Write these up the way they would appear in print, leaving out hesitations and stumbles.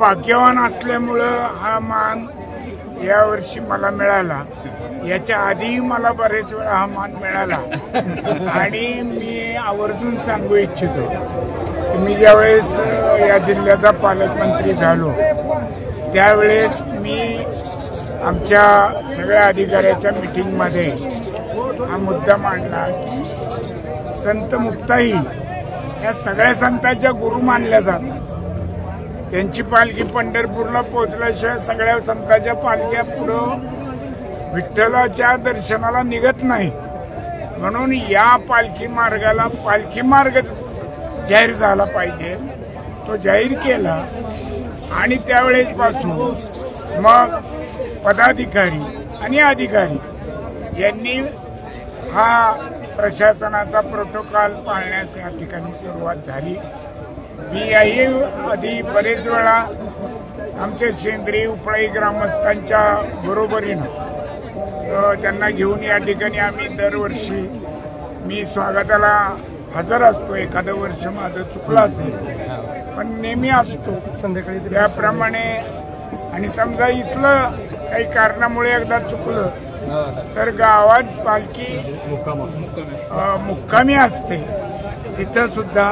भाग्यवान असल्यामुळं हा मान यावर्षी मला मिळाला। याच्या आधी मला बरेच वेळा हा मान मिळाला आणि मी आवर्जून सांगू इच्छितो की मी ज्यावेळेस या जिल्ह्याचा पालकमंत्री झालो त्यावेळेस मी आमच्या सगळ्या अधिकाऱ्याच्या मीटिंगमध्ये हा मुद्दा मांडला की संत मुक्ताई या सगळ्या संतांच्या गुरु मानल्या जातात। त्यांची पालखी पंढरपूरला पोहोचल्याशिवाय सगळ्या संतांच्या पालख्या पुढं विठ्ठलाच्या दर्शनाला निघत नाही। म्हणून या पालखी मार्गाला पालखी मार्ग जाहीर झाला पाहिजे, तो जाहीर केला आणि त्यावेळेसपासून मग पदाधिकारी आणि अधिकारी यांनी हा प्रशासनाचा प्रोटोकॉल पाळण्यास या ठिकाणी सुरुवात झाली। मी याही आधी बरेच वेळा आमच्या शेंद्री उपळाई ग्रामस्थांच्या बरोबरीनं त्यांना घेऊन या ठिकाणी आम्ही दरवर्षी मी स्वागताला हजर असतो। एखादं वर्ष माझं चुकलं असेल पण नेहमी असतो संध्याकाळी त्याप्रमाणे। आणि समजा इथलं काही कारणामुळे एकदा चुकलं तर गावात पालखी मुक्कामी असते, तिथं सुद्धा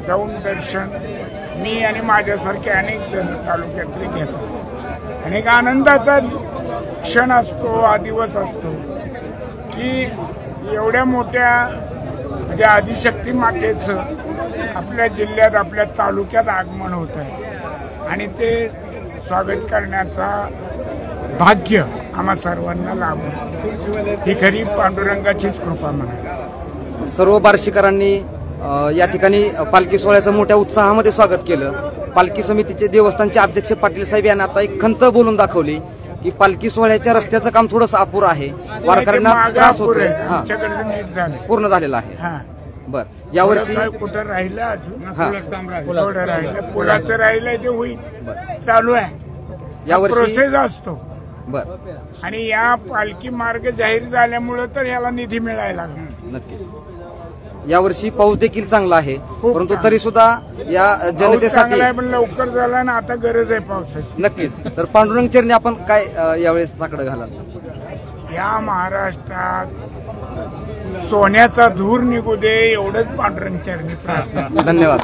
जाऊन दर्शन मी आणि माझ्यासारखे अनेक जण तालुक्यातले घेतात। आणि एक आनंदाचा क्षण असतो, हा दिवस असतो की एवढ्या मोठ्या म्हणजे आदिशक्ती मातेचं आपल्या जिल्ह्यात आपल्या तालुक्यात आगमन होत आहे आणि ते स्वागत करण्याचा भाग्य आम्हा सर्वांना लाभलं। ही खरी पांडुरंगाचीच कृपा म्हणा। सर्व बार्शीकरांनी या ठिकाणी पालखी सोहळ्याचं मोठ्या उत्साहामध्ये स्वागत केलं। पालखी समितीचे देवस्थानचे अध्यक्ष पाटील साहेब यांनी आता एक खंत बोलून दाखवली की पालखी सोहळ्याच्या रस्त्याचं काम थोडंसं अपुरं आहे, वारकऱ्यांना त्रास होतोय, पूर्ण झालेलं आहे। बर, यावर्षी कुठं राहिलं अजून राहिलं, पुलाचं राहिलंय ते होईल, चालू आहे, यावर्षी प्रोसेस असतो। बर, आणि या पालखी मार्ग जाहीर झाल्यामुळे तर याला निधी मिळायला लागला। नक्कीच यावर्षी पाऊस देखील चांगला आहे, परंतु तरी सुद्धा या जनतेसाठी पण लवकर झाला ना, आता गरज आहे पावसाची। नक्कीच। तर पांडुरंग चरणी आपण काय यावेळेस साकडं घालाल? या महाराष्ट्रात सोन्याचा धूर निघू दे एवढंच पांडुरंग चरणी प्रार्थना। धन्यवाद।